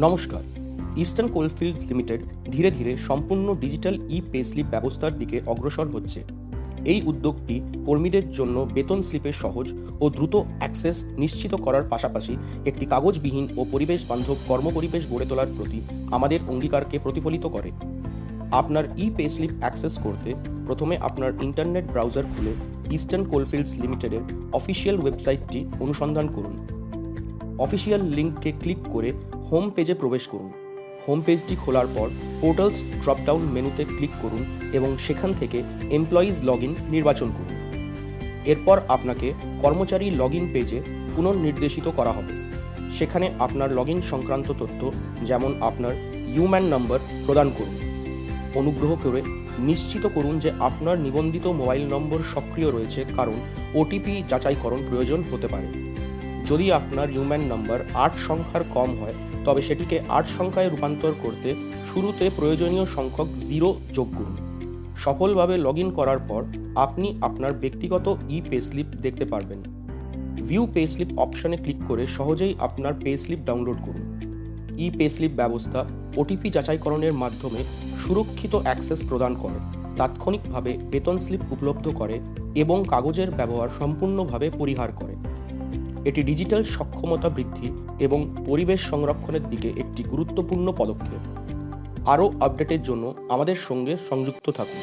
নমস্কার। Eastern coalfields limited ধীরে ধীরে সম্পূর্ণ ডিজিটাল পে স্লিপ ব্যবস্থার দিকে অগ্রসর হচ্ছে। এই উদ্যোগটি কর্মীদের জন্য বেতন স্লিপের সহজ ও দ্রুত অ্যাক্সেস নিশ্চিত করার পাশাপাশি একটি কাগজবিহীন ও পরিবেশ বান্ধব কর্মপরিবেশ গড়ে তোলার প্রতি আমাদের অঙ্গীকারকে প্রতিফলিত করে। আপনার পে স্লিপ অ্যাক্সেস করতে প্রথমে আপনার ইন্টারনেট ব্রাউজার খুলে ইস্টার্ন কোলফিল্ডস লিমিটেডের অফিসিয়াল ওয়েবসাইটটি অনুসন্ধান করুন। অফিসিয়াল লিঙ্কে ক্লিক করে হোম পেজে প্রবেশ করুন। হোম পেজটি খোলার পর পোর্টালস ড্রপডাউন মেনুতে ক্লিক করুন এবং সেখান থেকে এমপ্লয়িজ লগইন নির্বাচন করুন। এরপর আপনাকে কর্মচারী লগইন পেজে পুনর্নির্দেশিত করা হবে। সেখানে আপনার লগইন সংক্রান্ত তথ্য যেমন আপনার ইউম্যান নাম্বার প্রদান করুন। অনুগ্রহ করে নিশ্চিত করুন যে আপনার নিবন্ধিত মোবাইল নম্বর সক্রিয় রয়েছে, কারণ ওটিপি যাচাইকরণ প্রয়োজন হতে পারে। যদি আপনার ইউম্যান নাম্বার 8 সংখ্যার কম হয় তবে সেটিকে 8 সংখ্যায় রূপান্তর করতে শুরুতে প্রয়োজনীয় সংখ্যক 0 যোগ করুন। সফলভাবে লগ ইন করার পর আপনি আপনার ব্যক্তিগত পে স্লিপ দেখতে পারবেন। ভিউ পে স্লিপ অপশনে ক্লিক করে সহজেই আপনার পে স্লিপ ডাউনলোড করুন। পে স্লিপ ব্যবস্থা ওটিপি যাচাইকরণের মাধ্যমে সুরক্ষিত অ্যাক্সেস প্রদান করে, তাৎক্ষণিকভাবে বেতন স্লিপ উপলব্ধ করে এবং কাগজের ব্যবহার সম্পূর্ণভাবে পরিহার করে। এটি ডিজিটাল সক্ষমতা বৃদ্ধি এবং পরিবেশ সংরক্ষণের দিকে একটি গুরুত্বপূর্ণ পদক্ষেপ। আরও আপডেটের জন্য আমাদের সঙ্গে সংযুক্ত থাকুন।